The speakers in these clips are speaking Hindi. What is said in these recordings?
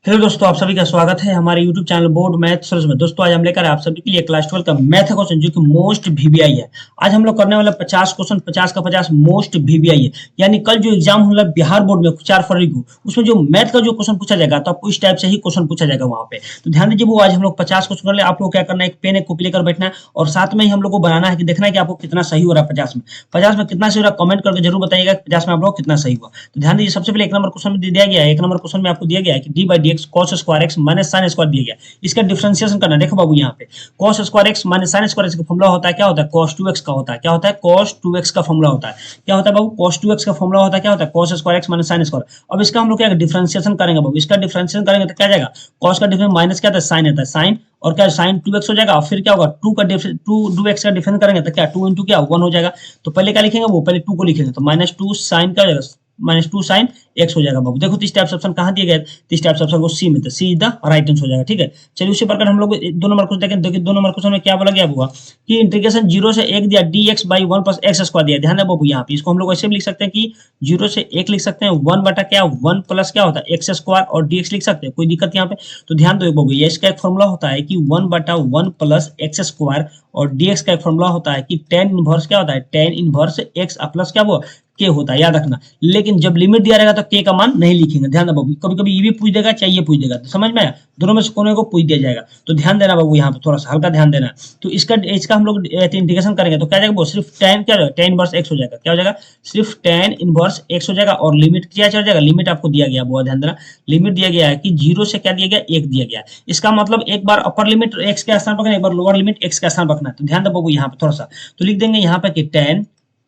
हेलो दोस्तों, आप सभी का स्वागत है हमारे YouTube channel board math search में। दोस्तों आज हम लेकर आए आप सभी के लिए क्लास 12 का मैथ का क्वेश्चन जो कि मोस्ट वीवीआई है। आज हम लोग करने वाले 50 क्वेश्चन, 50 का 50 मोस्ट वीवीआई है। यानी कल जो एग्जाम होगा बिहार बोर्ड में 4 फरवरी को, उसमें जो मैथ का जो क्वेश्चन पूछा जाएगा तो आपको इस टाइप से ही क्वेश्चन पूछा जाएगा वहां पे। तो ध्यान दीजिए, वो आज हम लोग 50 क्वेश्चन कर ले। आप लोग क्या करना है, एक पेन एक कॉपी लेकर बैठना है और साथ में ही हम लोग को बनाना है कि देखना है कि आपको कितना सही हो रहा है। 50 में कितना सही हो रहा है कमेंट करके जरूर बताइएगा। 50 में आप लोग कितना सही हुआ। तो ध्यान दीजिए, सबसे पहले एक नंबर क्वेश्चन में दिया गया है। एक नंबर क्वेश्चन में आपको दिया गया है कि D by D x cos square x minus sine square दिया गया। इसका डिफरेंशिएशन करना। देखो बाबू, यहाँ पे cos square x minus sine square x का फॉर्मूला होता है, क्या होता है, cos 2x का होता है। क्या होता है, cos 2x का फॉर्मूला होता है। क्या होता है बाबू, cos 2x का फॉर्मूला होता है, क्या होता है, cos square x minus sine square. अब इसका हम लोग क्या डिफरेंशिएशन करेंगे बाबू। इसका डिफरेंशिएशन करेंगे तो क्या जाएगा, cos का डिफरेंस माइनस क्या था, साइन आता है, साइन और क्या साइन 2x हो जाएगा। और फिर क्या होगा, 2x का डिफरेंस करेंगे तो क्या 2 इंटू क्या 1 हो जाएगा। तो पहले क्या लिखेंगे, वो पहले 2 को लिखेंगे तो माइनस 2 साइन का हो जाएगा, माइनस 2 साइन एक्स हो जाएगा बाबू। देखो तीस टाइप ऑप्शन कहाँ दिए गए, तीस टाइप ऑप्शन को सी में, तो सी इज द राइट आंसर हो जाएगा। ठीक है, चलिए उसी प्रकार हम लोग 2 नंबर क्वेश्चन देखें। देखिए 2 नंबर क्वेश्चन में क्या बोला गया हुआ कि इंटीग्रेशन 0 से 1 दिया D x by 1 plus x square दिया। ध्यान है बाबू, यहाँ पे इसको हम लोग ऐसे भी लिख सकते हैं कि 0 से 1 लिख सकते हैं, 1 बटा क्या 1 प्लस क्या होता है एक्स स्क्वायर और डी एक्स लिख सकते हैं, कोई दिक्कत यहाँ पे। तो ध्यान दो बाबू, ये इसका एक फॉर्मूला होता है कि 1 बटा 1 प्लस एक्स स्क्वायर और डी एक्स का एक फॉर्मूला होता है कि टेन इनवर्स क्या होता है, टेन इनवर्स एक्स प्लस क्या वो के होता है, याद रखना। लेकिन जब लिमिट दिया रहेगा तो के का मान नहीं लिखेंगे। ध्यान दो बाबू, कभी कभी ये भी पूछ देगा चाहे ये पूछ देगा, तो समझ में आया, दोनों में से कोने को पूछ दिया जाएगा। तो ध्यान देना बाबू, यहाँ पे थोड़ा सा हल्का ध्यान देना। तो इसका हम लोग इंटीग्रेशन करेंगे तो क्या जाएगा वो, सिर्फ टेन क्या टेन इनवर्स एक्स हो जाएगा। क्या हो जाएगा, सिर्फ टेन इनवर्स एक्स हो जाएगा। और लिमिट क्या चल जाएगा, लिमिट आपको दिया गया, बहुत ध्यान देना। लिमिट दिया गया है कि 0 से क्या दिया गया, 1 दिया गया। इसका मतलब एक बार अपर लिमिट एक्स के स्थान पर रखना, एक बार लोअर लिमिट एक्स के स्थान पर रखना है। तो ध्यान दो बाबू, यहाँ पे थोड़ा सा तो लिख देंगे यहाँ पे कि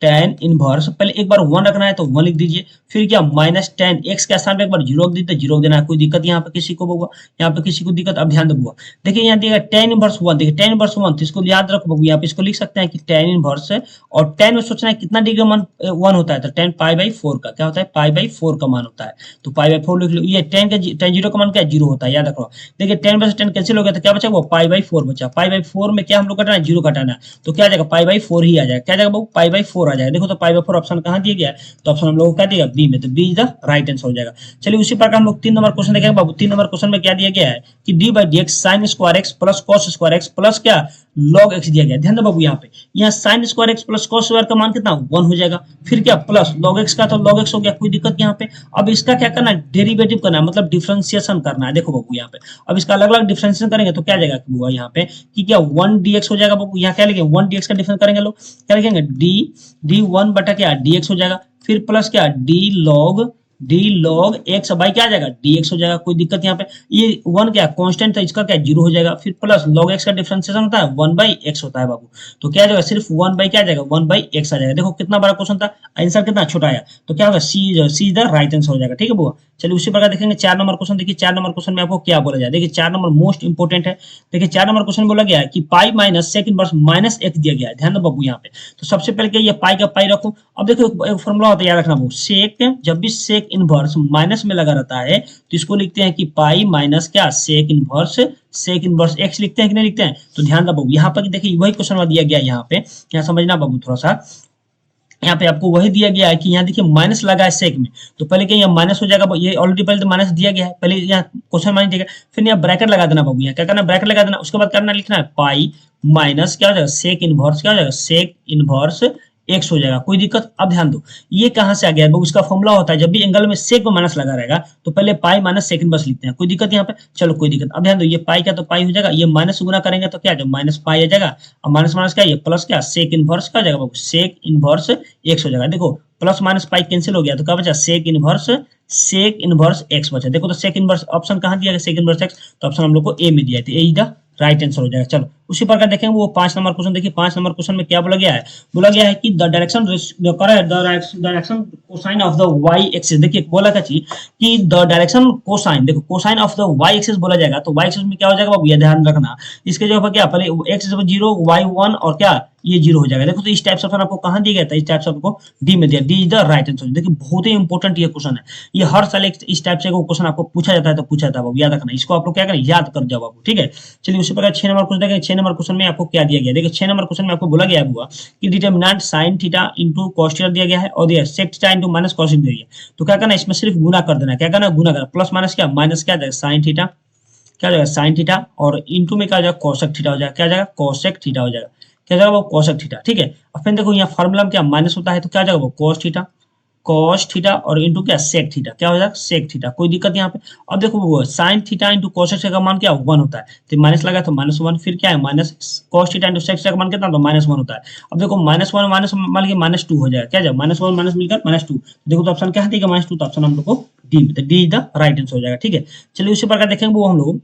टेन इनवर्स, पहले एक बार 1 रखना है तो 1 लिख दीजिए। फिर क्या माइनस टेन एक्स के स्थान पे एक बार 0 रख दीजिए, 0 देना है, कोई दिक्कत यहाँ पे किसी को होगा, यहाँ पे किसी को दिक्कत। अब ध्यान दो, देखिए यहाँ दिया टेन इनवर्स 1, देखिए टेन इनवर्स 1, तो इसको याद रखो बाबू, यहाँ पे इसको लिख सकते हैं कि टेन इनवर्स है। और 10 में सोचना है कितना डिग्री मान 1 होता है, तो 10 पाई बाई 4 का क्या होता है, पाई बाई 4 का मान होता है। तो पाई बाई 4 लिख लो। ये 10 का 10 0 का मान क्या 0 होता है, याद रखो। देखिए 10 में से 10 कैंसिल हो गया तो क्या बचा, वो पाई बाई 4 बचा। पाई बाई 4 में क्या हम लोग घटाना है, 0 घटाना है, तो क्या जाएगा पाई बाई 4 ही आ जाएगा। क्या जाएगा बाबू, पाई बाई 4 आ जाएगा। देखो तो पाई बाई 4 ऑप्शन कहाँ दिया गया है, तो ऑप्शन हम लोग को क्या दिया बी में, तो B is the right answer हो जाएगा। चलिए उसी प्रकार हम लोग 3 नंबर क्वेश्चन देखेंगे बाबू। 3 नंबर क्वेश्चन में क्या दिया गया है कि D by D x sine square x plus cos square x plus क्या लॉग एक्स दिया गया। ध्यान दो बाबू, यहाँ पे यहाँ sine square x plus cos square का मान कितना 1 हो जाएगा। फिर क्या प्लस लॉग एक्स का, तो लॉग एक्स हो गया, कोई दिक्कत यहाँ पे। अब इसका क्या करना है, डेरिवेटिव करना है, मतलब डिफरेंशिएशन करना है। देखो बाबू यहाँ पे अब इसका अलग अलग डिफरेंशिएशन करेंगे तो क्या जाएगा बाबू, यहाँ पे कि क्या 1 dx हो जाएगा बाबू। यहाँ क्या लिखेंगे 1 dx का डिफरेंस करेंगे लोग, क्या लिखेंगे डी 1 बटा क्या dx हो जाएगा। फिर प्लस क्या डी लॉग एक्स बाई क्या आ जाएगा dx हो जाएगा, कोई दिक्कत यहाँ पे। ये 1 क्या कांस्टेंट था, इसका क्या 0 हो जाएगा। फिर प्लस लॉग एक्स का डिफरेंशिएशन होता है 1 बाई एक्स होता है बाबू। तो क्या जाएगा, सिर्फ 1 बाई क्या आ जाएगा 1 बाई एक्स आ जाएगा। देखो कितना बड़ा क्वेश्चन था, आंसर कितना छोटा आया, तो क्या होगा सी द राइट आंसर हो जाएगा। ठीक है बुआ, चलिए उसी प्रकार देखेंगे 4 नंबर क्वेश्चन। देखिए 4 नंबर क्वेश्चन में आपको क्या बोला जाए, देखिए 4 नंबर मोस्ट इंपोर्टेंट है। देखिए 4 नंबर क्वेश्चन बोला गया है कि pi minus sec inverse minus x दिया गया है। ध्यान दो बाबू यहाँ पे, तो सबसे पहले क्या ये पाई का पाई रखो। अब देखो एक फॉर्मूला होता है, याद रखना बाबू, सेक जब भी सेक इनवर्स माइनस में लगा रहता है तो इसको लिखते हैं कि पाई माइनस क्या सेक इनवर्स एक्स लिखते हैं कि नहीं लिखते हैं। तो ध्यान दो बाबू यहाँ पर देखिए वही क्वेश्चन दिया गया है यहाँ पे, यहाँ समझना बाबू थोड़ा सा। यहाँ पे आपको वही दिया गया है कि यहाँ देखिए माइनस लगा है सेक में, तो पहले क्या यहाँ माइनस हो जाएगा, ये ऑलरेडी पहले तो माइनस दिया गया है, पहले यहाँ क्वेश्चन माइनस दिया गया, फिर यहाँ ब्रैकेट लगा देना बाबू। यहाँ क्या करना, ब्रैकेट लगा देना, उसके बाद करना लिखना है पाई माइनस क्या हो जाएगा सेक इनवर्स, क्या हो जाएगा सेक इनवर्स एक्स हो जाएगा, कोई दिक्कत। अब ध्यान दो ये कहां से आ गया, उसका फॉर्मूला होता है जब भी एंगल में सेक में माइनस लगा रहेगा तो पहले पाई माइनस सेक इनवर्स लिखते हैं, कोई दिक्कत यहाँ पे। चलो कोई दिक्कत। अब ध्यान दो ये पाई क्या, तो पाई हो जाएगा, ये माइनस गुना करेंगे तो क्या माइनस पाई आ जाएगा, और माइनस माइनस क्या ये प्लस क्या सेक इनवर्स क्या हो जाएगा बाबू, सेक इनवर्स एक्स हो जाएगा। देखो प्लस माइनस पाई कैंसिल हो गया तो क्या बचा सेक इनवर्स एक्स बचा। देखो तो सेक इनवर्स ऑप्शन कहां दिया गया, सेक इनवर्स एक्स, तो ऑप्शन हम लोग को ए में दिया है, तो ए इज द राइट आंसर हो जाएगा। चलो उसी प्रकार देखेंगे वो 5 नंबर क्वेश्चन। देखिए 5 नंबर क्वेश्चन में क्या बोला गया है, बोला गया है कि the direction cosine of the y axis. देखिए बोला क्या चीज कि द डायरेक्शन कोसाइन, देखो cosine of the y axis बोला जाएगा, तो वाई एक्सिस में क्या हो जाएगा बाबू, ये ध्यान रखना। इसके जो क्या पहले एक्स 0 y 1 और क्या ये 0 हो जाएगा। देखो तो इस टाइप से ऑप्शन आपको कहाँ दिया गया था, इस टाइप से आपको डी में दिया, D is the right answer. देखिए बहुत ही इंपॉर्टेंट ये क्वेश्चन है, ये हर साल इस टाइप से क्वेश्चन आपको पूछा जाता है, तो पूछा जाता है बाबू, याद रखना इसको, आप लोग क्या करें, याद कर जाओ बाबू, ठीक है। चलिए उसी प्रकार 6 नंबर क्वेश्चन देखें। 6 नंबर क्वेश्चन में आपको क्या दिया गया, देखिए 6 नंबर क्वेश्चन में आपको बोला गया हुआ कि determinant sin theta into cos theta दिया गया है और दिया sec theta into minus cos theta दिया गया है। तो क्या करना है, इसमें सिर्फ गुना कर देना है, क्या करना है, गुना करना, प्लस माइनस क्या, माइनस क्या जाएगा sin थीटा, क्या हो जाएगा sin थीटा, और इंटू में क्या हो जाएगा cosec थीटा हो जाएगा, क्या हो जाएगा cosec थीटा हो जाएगा, क्या हो जाएगा वो cosec थीटा, ठीक है। और फिर देखो यहाँ फार्मूला में क्या माइनस होता है, तो क्या हो जाएगा वो cos थीटा, cos थीटा और इंटू क्या sec थीटा, क्या हो जाएगा sec थीटा, कोई दिक्कत यहाँ पे। अब देखो वो sin theta into cos theta का मान क्या 1 होता है, तो माइनस लगा तो -1, फिर क्या है minus cos theta into sec theta का मान कितना, तो -1 होता है। अब देखो -1 माइनस मान लीजिए -2 हो जाएगा, क्या जाएगा -1 माइनस मिलकर -2, देखो तो ऑप्शन क्या देगा -2, तो ऑप्शन हम लोग को डी, तो d is the right answer हो जाएगा, ठीक है। चलिए उसी प्रकार देखेंगे वो हम लोग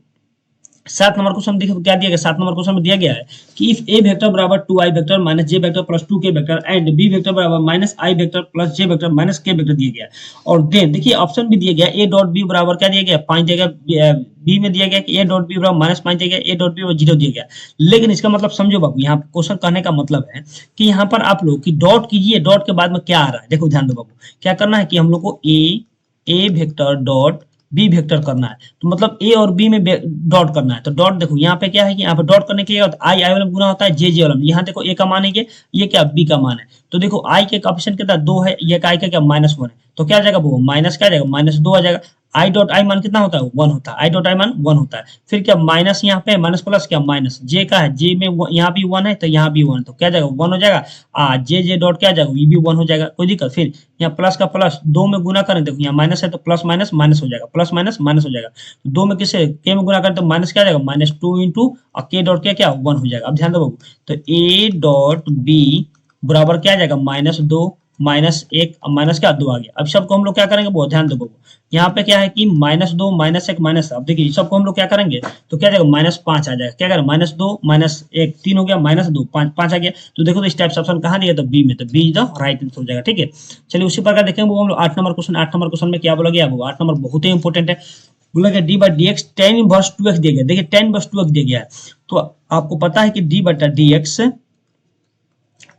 7 नंबर क्वेश्चन देखिए क्या दिया गया। 7 नंबर क्वेश्चन में दिया गया है कि इफ ए वेक्टर बराबर 2i vector minus J vector plus 2k vector and B vector बराबर minus I vector plus J vector minus k vector दिया गया है। और देन देखिए ऑप्शन भी दिया गया ए डॉट बी बराबर क्या दिया गया 5 दिया गया, बी में दिया गया कि ए डॉट बी बराबर -5 दिया गया, ए डॉट बी बराबर 0 दिया गया। लेकिन इसका मतलब समझो बाबू, यहाँ क्वेश्चन कहने का मतलब है कि यहाँ पर आप लोग की डॉट कीजिए, डॉट के बाद में क्या आ रहा है, देखो ध्यान दो बाबू, क्या करना है कि हम लोग को ए वेक्टर डॉट बी वेक्टर करना है, तो मतलब ए और बी में डॉट करना है। तो डॉट देखो यहाँ पे क्या है कि यहाँ पे डॉट करने के लिए आई आई वाला गुना होता है जे जे वाला, यहाँ देखो ए का मान है ये क्या बी का मान है, तो देखो आई के कोएफिशिएंट कितना 2 है, ये का आई का क्या -1 है, तो क्या आ जाएगा वो माइनस क्या आ जाएगा -2 आ जाएगा। आई डॉट आई मान कितना होता है 1 होता है, आई डॉट आई मान 1 होता है। फिर क्या माइनस यहाँ पे माइनस प्लस क्या माइनस जे का है, जे में यहाँ भी 1 है तो यहाँ भी 1 है, तो क्या जाएगा 1 हो जाएगा। जे जे डॉट क्या आ जाएगा, ये भी 1 हो जाएगा, कोई दिक्कत। फिर यहाँ प्लस का प्लस 2 में गुना करें, देखो यहाँ माइनस है तो प्लस माइनस माइनस हो जाएगा, प्लस माइनस माइनस हो जाएगा। तो 2 में किसे के में गुना करें तो माइनस क्या आ जाएगा -2 इंटू और के डॉट क्या 1 हो जाएगा। अब ध्यान दो बाबू, तो ए डॉट बी बराबर क्या आ जाएगा -2 -1 अब माइनस क्या 2 आ गया। अब सबको हम लोग क्या करेंगे बहुत ध्यान दो बाबू, यहाँ पे क्या है कि -2 -1 माइनस, अब देखिए सबको हम लोग क्या करेंगे तो क्या जाएगा -5 आ जाएगा, क्या करें -2 -1 3 हो गया -2 5 आ गया। तो देखो तो इस टाइप से ऑप्शन कहाँ दिया, तो बी में, तो B is the right answer हो जाएगा, ठीक है। चलिए उसी प्रकार देखेंगे वो हम लोग 8 नंबर क्वेश्चन। 8 नंबर क्वेश्चन में क्या बोला गया, वो 8 नंबर बहुत ही इंपॉर्टेंट है। बोला गया D by D x tan inverse 2x दिया गया, देखिए टेन इनवर्स 2x दिया गया है, तो आपको पता है कि डी बटा D x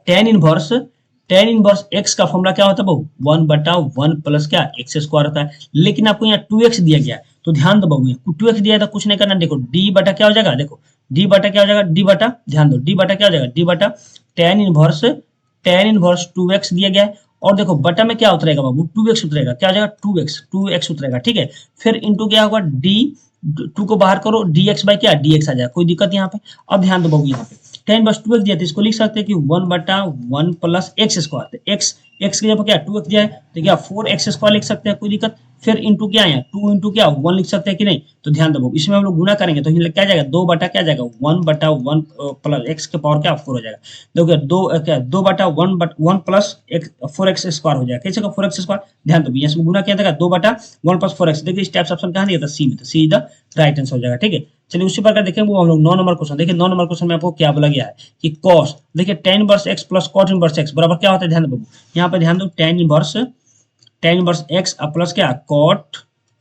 tan inverse x का फॉर्मूला क्या होता है बाबू 1/1 प्लस क्या एक्स स्क्वायर होता है। लेकिन आपको यहाँ 2x दिया गया है, तो ध्यान दो बाबू, 2x दिया है तो कुछ नहीं करना, देखो डी बटा क्या हो जाएगा, देखो डी बटा क्या हो जाएगा, डी बटा ध्यान दो डी बटा क्या हो जाएगा, डी बटा टेन इनवर्स 2x दिया गया है। और देखो बटा में क्या उतरेगा बाबू 2x उतरेगा, क्या हो जाएगा 2x उतरेगा, ठीक है। फिर इंटू क्या होगा डी 2 को बाहर करो dx बाई क्या dx आ जाएगा, कोई दिक्कत यहाँ पे। अब ध्यान दो बाबू, यहाँ पे टेन बस 2x दिया, तो इसको लिख सकते हैं कि 1/1 प्लस एक्स स्क्वायर, तो एक्स की जगह क्या 2x दिया है तो क्या 4x स्क्वायर लिख सकते हैं, कोई दिक्कत। फिर इंटू क्या है 2 इंटू क्या 1 लिख सकते हैं कि नहीं, तो ध्यान दो इसमें हम लोग गुना करेंगे तो क्या जाएगा 2 बटा क्या जाएगा 1/1 प्लस एक्स के पावर क्या 4 हो जाएगा। देखो दो क्या 2/1 प्लस 4x स्क्वायर हो जाएगा, कैसे का 4x स्क्वायर, ध्यान दो इसमें गुना क्या देगा 2/1 प्लस 4x। देखिए इस टाइप से ऑप्शन कहाँ दिया था सी में, तो सी इज द राइट आंसर हो जाएगा, ठीक है। चलिए उसी प्रकार देखें वो हम लोग 9 नंबर क्वेश्चन। देखिए 9 नंबर क्वेश्चन में आपको क्या बोला गया है कि cos, देखिए tan inverse x plus cot inverse x बराबर क्या होता है, ध्यान दो यहाँ पे ध्यान दो tan इनवर्स x प्लस क्या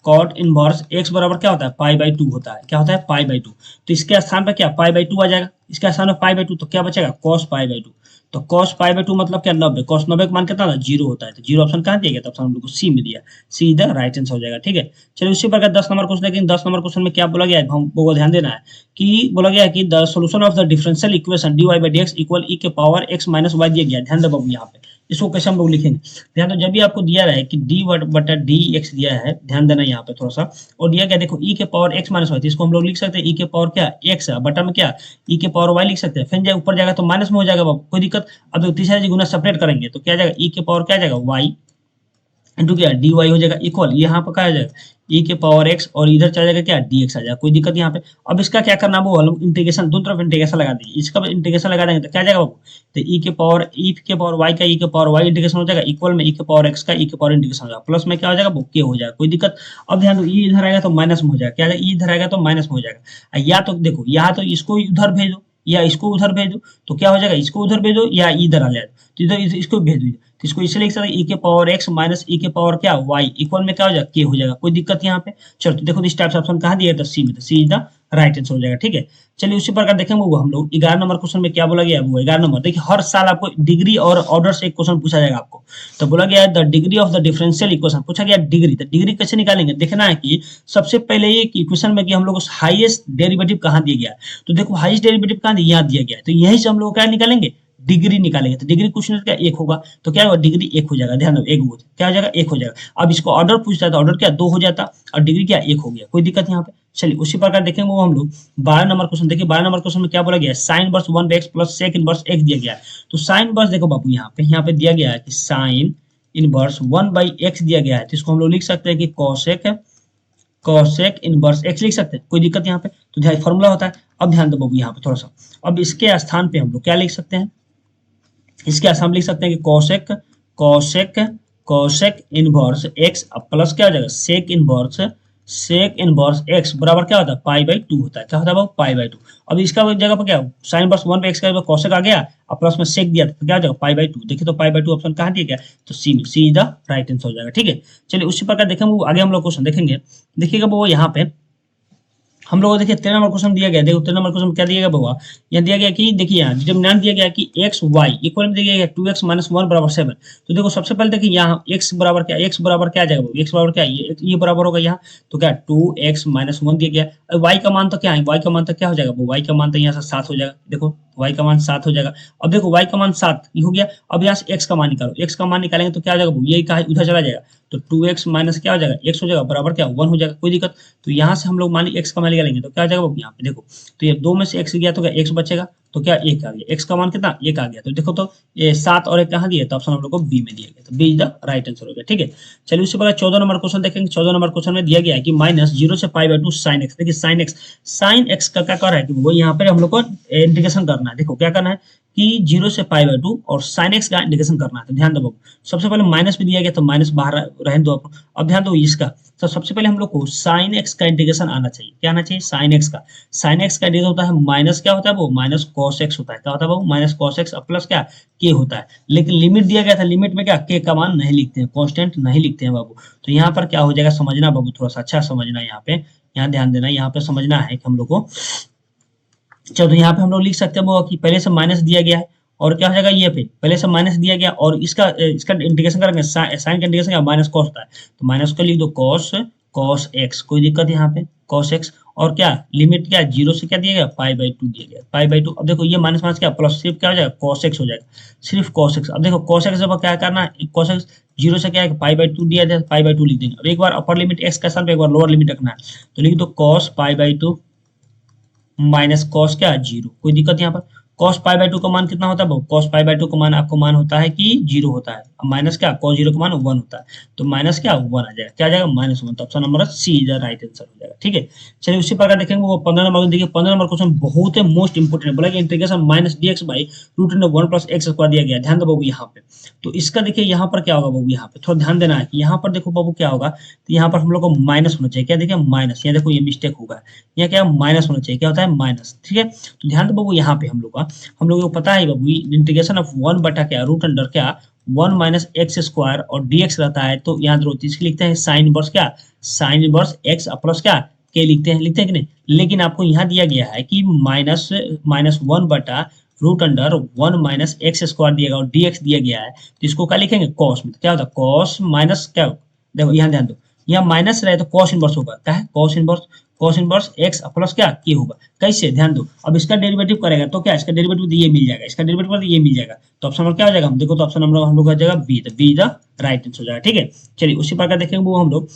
cot इनवर्स x बराबर क्या होता है π/2 होता है, क्या होता है π/2। तो इसके स्थान पर क्या π/2 आ जाएगा, इसके स्थान पर π/2, तो क्या बचेगा cos π/2। तो cos π/2 मतलब क्या 90, cos 90 का मान कितना था 0 होता है, तो 0 ऑप्शन कहाँ दिया गया, तो ऑप्शन हम लोग को सी में दिया, सी द राइट आंसर हो जाएगा, ठीक है। चलिए उसी प्रकार 10 नंबर क्वेश्चन, लेकिन 10 नंबर क्वेश्चन में क्या बोला गया है हमको ध्यान देना है कि बोला गया है कि the solution of the differential equation dy by dx equal e के पावर x माइनस y दिया गया। ध्यान दो बाबू यहाँ पे इसको कैसे हम लोग लिखेंगे, ध्यान दो जब भी आपको दिया रहा है कि डी बटा डी एक्स दिया है, ध्यान देना यहाँ पे थोड़ा सा, और दिया गया देखो ई के पावर एक्स माइनस वाई, इसको हम लोग लिख सकते हैं ई के पावर क्या एक्स है बटा में क्या ई के पावर वाई लिख सकते हैं। फिर ऊपर जाएगा तो माइनस में हो जाएगा बाबू, कोई दिक्कत। अब जो तीसरा गुना सेपरेट करेंगे तो क्या जाएगा ई के पावर क्या जाएगा वाई इंटू क्या डी वाई हो जाएगा इक्वल, यहाँ पर क्या आ जाएगा ई के पावर एक्स और इधर चला जाएगा क्या डी एक्स आ जाएगा, कोई दिक्कत यहाँ पे। अब इसका क्या करना वो हम इंटीग्रेशन दोनों तरफ इंटीग्रेशन लगा देंगे, इसका इंटीग्रेशन लगा देंगे तो क्या जाएगा बाबू, तो ई के पावर वाई का ई के पावर वाई इंटीग्रेशन हो जाएगा इक्वल में ई के पावर एक्स का ई के पावर इंटीग्रेशन हो जाएगा, प्लस में क्या हो जाएगा वो के हो जाएगा, कोई दिक्कत। अब ध्यान दो ई इधर आएगा तो माइनस में हो जाएगा, क्या ई इधर आएगा तो माइनस में हो जाएगा, या तो देखो यहाँ तो इसको उधर भेज दो या इसको उधर भेज दो, तो क्या हो जाएगा इसको उधर भेजो या इधर आ जाए तो इधर इसको भेज दीजिए, तो इसको इसलिए लिख सकते हैं ई के पावर एक्स माइनस ई के पावर क्या वाई इक्वल में क्या हो जाएगा के हो जाएगा, कोई दिक्कत यहाँ पे। चलो तो देखो इस टाइप से ऑप्शन कहाँ दिया था सी में, तो सी इज द राइट आंसर हो जाएगा। ठीक है, चलिए उसी प्रकार देखेंगे वो हम लोग 11 नंबर क्वेश्चन में क्या बोला गया है, वो 11 नंबर देखिए, हर साल आपको डिग्री और ऑर्डर से एक क्वेश्चन पूछा जाएगा आपको। तो बोला गया है the degree of the differential equation, पूछा गया डिग्री, तो डिग्री कैसे निकालेंगे, देखना है कि सबसे पहले ये इक्वेशन में कि हम लोग को हाईएस्ट डेरिवेटिव कहाँ दिया गया है। तो देखो हाईएस्ट डेरिवेटिव कहाँ यहाँ दिया गया है, तो यहीं से हम लोग क्या निकालेंगे, डिग्री निकालेंगे। तो डिग्री क्वेश्चन क्या एक होगा, तो क्या होगा, डिग्री एक हो जाएगा, ध्यान दो, एक हो क्या हो जाएगा, एक हो जाएगा। अब इसको ऑर्डर पूछता है तो ऑर्डर क्या दो हो जाता, और डिग्री क्या एक हो गया, कोई दिक्कत यहाँ पे। चलिए उसी प्रकार देखेंगे वो हम लोग 12 नंबर क्वेश्चन, देखिए 12 नंबर क्वेश्चन में क्या बोला गया है, sine inverse 1 x plus sec inverse x दिया गया है। तो साइन इनवर्स देखो बाबू यहाँ पे दिया गया है कि साइन इनवर्स 1/x दिया गया है, तो इसको हम लोग लिख सकते हैं कि कॉसेक इनवर्स एक्स लिख सकते हैं, कोई दिक्कत यहाँ पे। तो ध्यान फॉर्मूला होता है। अब ध्यान दो बाबू यहाँ पे थोड़ा सा, अब इसके स्थान पे हम लोग क्या लिख सकते हैं, इसके आसान लिख सकते हैं कि cosec cosec inverse x plus क्या हो जाएगा, सेक इनवर्स एक्स बराबर क्या होता है, पाई/2 होता है। क्या होता है बाबू, पाई/2। अब इसका जगह पर क्या साइन इनवर्स 1 पे एक्स का कॉसेक आ गया और प्लस में सेक दिया तो क्या हो जाएगा, पाई/2। देखिए तो पाई/2 ऑप्शन कहाँ दिया गया, तो सी में, सी इज द राइट आंसर हो जाएगा। ठीक है, चलिए उसी प्रकार देखेंगे वो आगे हम लोग क्वेश्चन देखेंगे। देखिएगा वो यहाँ पे हम लोगों को देखिए 13 नंबर क्वेश्चन दिया गया, देखो 13 नंबर क्वेश्चन में क्या दिया गया बाबा, यहाँ दिया गया कि देखिए यहाँ डिटरमिनेंट दिया गया कि एक्स वाई इक्वल में दिया गया 2x - 1 बराबर 7। तो देखो सबसे पहले देखिए यहाँ x बराबर क्या, x बराबर क्या आ जाएगा, x बराबर क्या, ये बराबर होगा यहाँ, तो क्या 2x - 1 दिया गया। अब y का मान तो क्या है, y का मान तो क्या हो जाएगा, y का मान तो यहाँ से 7 हो जाएगा, देखो y का मान 7 हो जाएगा। अब देखो y का मान 7 ये हो गया, अब यहाँ से x का मान निकालो, x का मान निकालेंगे तो क्या हो जाएगा, यही कहा उधर चला जाएगा, तो 2x माइनस क्या हो जाएगा, x हो जाएगा बराबर क्या 1 हो जाएगा, कोई दिक्कत। तो यहाँ से हम लोग मान ली x का मान निकालेंगे तो क्या हो जाएगा यहाँ पे देखो, तो ये 2 में से x गया तो क्या x बचेगा, तो क्या एक आ गया, x का मान कितना एक आ गया। तो देखो तो ये 7 और 1 कहाँ दिया, तो ऑप्शन हम लोग को बी में दिया गया, तो B is the right answer हो गया। ठीक है, चलिए उससे पहले 14 नंबर क्वेश्चन देखेंगे। 14 नंबर क्वेश्चन में दिया गया है कि -0 से पाई/2 साइन एक्स। देखिए साइन एक्स का क्या कर रहा है कि वो यहाँ पे हम लोग को इंटीग्रेशन करना है। देखो क्या करना है कि 0 से पाई/2 और साइन एक्स का इंटीग्रेशन करना है। तो ध्यान दो सबसे पहले माइनस भी दिया गया तो माइनस बाहर रहने दो। अब ध्यान दो इसका, तो सबसे पहले हम लोग को साइन एक्स का इंटीग्रेशन आना चाहिए, क्या आना चाहिए, साइन एक्स का इंटीग्रेशन होता है माइनस क्या होता है वो, माइनस कॉस एक्स होता है। क्या होता है वो, माइनस कॉस एक्स प्लस क्या के होता है। लेकिन लिमिट दिया गया था, लिमिट में क्या के का मान नहीं लिखते हैं, कांस्टेंट नहीं लिखते हैं बाबू। तो यहाँ पर क्या हो जाएगा समझना बाबू, थोड़ा सा अच्छा समझना, यहाँ पे यहाँ ध्यान देना, यहाँ पे समझना है कि हम लोग को। चलो तो यहाँ पे हम लोग लिख सकते हैं वो कि पहले से माइनस दिया गया है और क्या हो जाएगा, ये पे पहले से माइनस दिया गया और इसका इंटीग्रेशन करेंगे, साइन का इंटीग्रेशन क्या माइनस कॉस होता है, तो माइनस को लिख दो कॉस एक्स, कोई दिक्कत यहाँ पे कॉस एक्स। और क्या लिमिट क्या 0 से क्या दिया गया, पाई/2 दिया गया, पाई/2। अब देखो ये माइनस माइनस क्या प्लस, सिर्फ क्या हो जाएगा कॉस एक्स हो जाएगा, सिर्फ कॉस एक्स। अब देखो कॉस एक्स जब क्या करना है, कॉस एक्स 0 से क्या है पाई/2 दिया जाए, पाई/2 लिख देंगे। अब एक बार अपर लिमिट एक्स का स्थान पे एक बार लोअर लिमिट रखना है, तो लिख दो कॉस पाई/2 माइनस कॉस क्या 0, कोई दिक्कत यहाँ पर। कॉस पाई/2 का मान कितना होता है, कॉस पाई/2 का मान आपको मान होता है कि 0 होता है, माइनस क्या कॉस 0 का मान 1 होता है, तो माइनस क्या 1 आ जाएगा, क्या आ जाएगा -1। तो option number C is the right answer हो जाएगा। ठीक है, चलिए उसी प्रकार देखेंगे वो 15 नंबर देखिए, 15 नंबर क्वेश्चन बहुत है मोस्ट इंपोर्टेंट, बोला कि इंटीग्रेशन -dx/√1 + x स्क्वायर दिया गया, ध्यान दो बाबू यहाँ पे। तो इसका देखिए यहाँ पर क्या होगा बाबू, यहाँ पे थोड़ा ध्यान देना है कि यहाँ पर देखो बाबू क्या होगा, तो यहाँ पर हम लोग को माइनस होना चाहिए, क्या देखिए माइनस, यहाँ देखो ये मिस्टेक होगा, यहाँ क्या माइनस होना चाहिए, क्या होता है माइनस। ठीक है, तो ध्यान दो बाबू यहाँ पे हम लोगों को पता है बाबू इंटीग्रेशन ऑफ 1 बटा क्या रूट अंडर क्या 1 - x स्क्वायर और dx रहता है, तो यहाँ दो इसके लिखते हैं साइन इनवर्स क्या, साइन इनवर्स x प्लस क्या के लिखते हैं कि नहीं। लेकिन आपको यहाँ दिया गया है कि -1 बटा रूट अंडर 1 - x स्क्वायर दिया गया और dx दिया गया है, तो इसको क्या लिखेंगे कॉस में, तो क्या होता है कॉस माइनस क्या, देखो यहाँ ध्यान दो यहाँ माइनस रहे तो कॉस इनवर्स होगा, क्या है कॉस इनवर्स एक्स प्लस क्या के होगा, कैसे ध्यान दो। अब इसका डेरिवेटिव करेगा तो क्या इसका डेरिवेटिव ये मिल जाएगा, इसका डेरिवेटिव ये मिल जाएगा, तो ऑप्शन नंबर क्या हो जाएगा, हम देखो तो ऑप्शन नंबर हम लोग हो जाएगा बी, तो बी द राइट आंसर हो जाएगा। ठीक है, चलिए उसी प्रकार देखेंगे वो हम लोग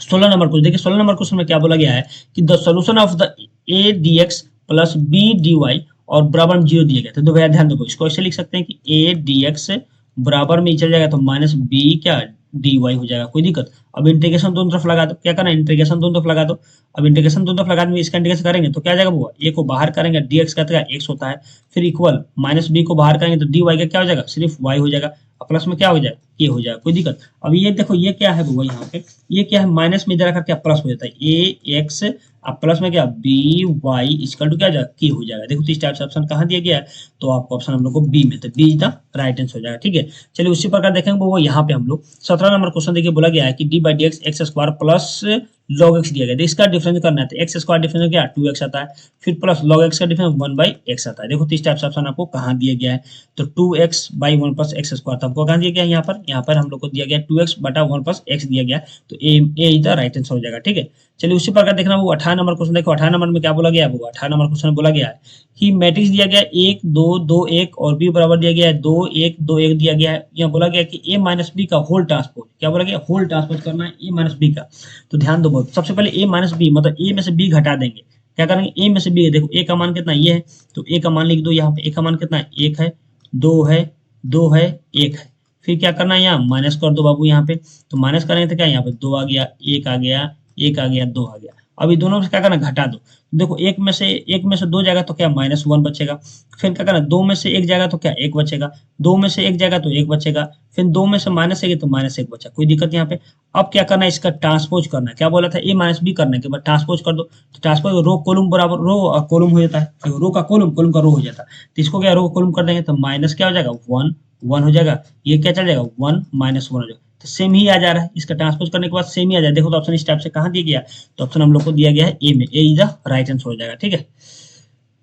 16 नंबर क्वेश्चन देखिए। 16 नंबर क्वेश्चन में क्या बोला गया है कि the solution of the A D X plus B D Y और बराबर में 0 दिया गया था। तो भैया ध्यान दो इसको ऐसे लिख सकते हैं कि ए डी एक्स बराबर में चल जाएगा तो माइनस बी क्या डी वाई हो जाएगा, कोई दिक्कत। अब इंटीग्रेशन दोनों तरफ लगा दो, क्या करना है इंटीग्रेशन दोनों तरफ लगा दो। अब इंटीग्रेशन दोनों तरफ लगा देंगे, इसका इंटीग्रेशन करेंगे तो क्या जाएगा वो ए को बाहर करेंगे डी एक्स का एक्स होता है, फिर इक्वल माइनस बी को बाहर करेंगे तो डी वाई का क्या हो जाएगा सिर्फ वाई हो जाएगा, प्लस में क्या हो जाएगा ये हो जाएगा, कोई दिक्कत। अब ये देखो ये क्या है वो यहाँ पे ये क्या है माइनस में इधर आकर क्या प्लस हो जाता है ए एक्स अब प्लस में क्या बी वाई इक्वल टू क्या हो जाएगा के हो जाएगा। देखो तो इस टाइप से ऑप्शन कहाँ दिया गया है, तो आपको ऑप्शन हम लोग को बी में, तो B is the right answer हो जाएगा। ठीक है, चलिए उसी प्रकार देखेंगे वो यहाँ पे हम लोग 17 नंबर क्वेश्चन देखिए बोला गया है कि D by D x x square plus log x दिया गया, तो इसका डिफरेंस करना है तो एक्स स्क्वायर डिफरेंस क्या 2x आता है, फिर प्लस log x का डिफरेंस 1/x आता है। देखो तो इस टाइप से ऑप्शन आपको कहाँ दिया गया है, तो 2x/1 प्लस एक्स स्क्वायर, तो हमको कहाँ दिया गया है यहाँ पर हम लोग को दिया गया 2x/1 प्लस एक्स दिया गया, तो ए इज द राइट आंसर हो जाएगा। ठीक है, चलिए उसी प्रकार देखना वो 18 नंबर क्वेश्चन देखो, 18 नंबर में क्या बोला गया है, वो 18 नंबर क्वेश्चन में बोला गया है कि मैट्रिक्स दिया गया 1 2 2 1 और बी बराबर दिया गया है 2 1 2 1 दिया गया है। यहाँ बोला गया कि a माइनस बी का होल ट्रांसपोज, क्या बोला गया, होल ट्रांसपोज करना है a माइनस बी का। तो ध्यान दो बहुत, सबसे पहले a माइनस बी मतलब a में से b घटा देंगे, क्या करेंगे a में से b, देखो a का मान कितना ये है, तो a का मान लिख दो यहाँ पे, a का मान कितना है 1 है 2 है 2 है 1 है, फिर क्या करना है यहाँ माइनस कर दो बाबू यहाँ पे, तो माइनस करेंगे तो क्या यहाँ पे 2 आ गया 1 आ गया 1 आ गया 2 आ गया। अभी दोनों से क्या करना घटा दो, देखो एक में से 2 जाएगा तो क्या -1 बचेगा, फिर क्या करना 2 में से 1 जाएगा तो क्या 1 बचेगा, 2 में से 1 जाएगा तो 1 बचेगा, फिर 2 में से -1 तो -1 बचा, कोई दिक्कत यहाँ पे। अब क्या करना है, इसका ट्रांसपोज करना है, क्या बोला था a माइनस बी करने के बाद ट्रांसपोज कर दो, तो ट्रांसपोज रो कॉलम बराबर रो और कॉलम हो जाता है, रो का कॉलम कॉलम का रो हो जाता है, तो इसको क्या रो कॉलम कर देंगे तो माइनस क्या हो जाएगा 1 1 हो जाएगा, ये क्या चल जाएगा 1 -1 हो जाएगा, तो सेम ही आ जा रहा है, इसका ट्रांसपोज करने के बाद सेम ही आ जाए। देखो तो ऑप्शन इस टाइप से कहाँ दिया गया, तो ऑप्शन हम लोग को दिया गया है ए में, ए इज द राइट आंसर हो जाएगा। ठीक है,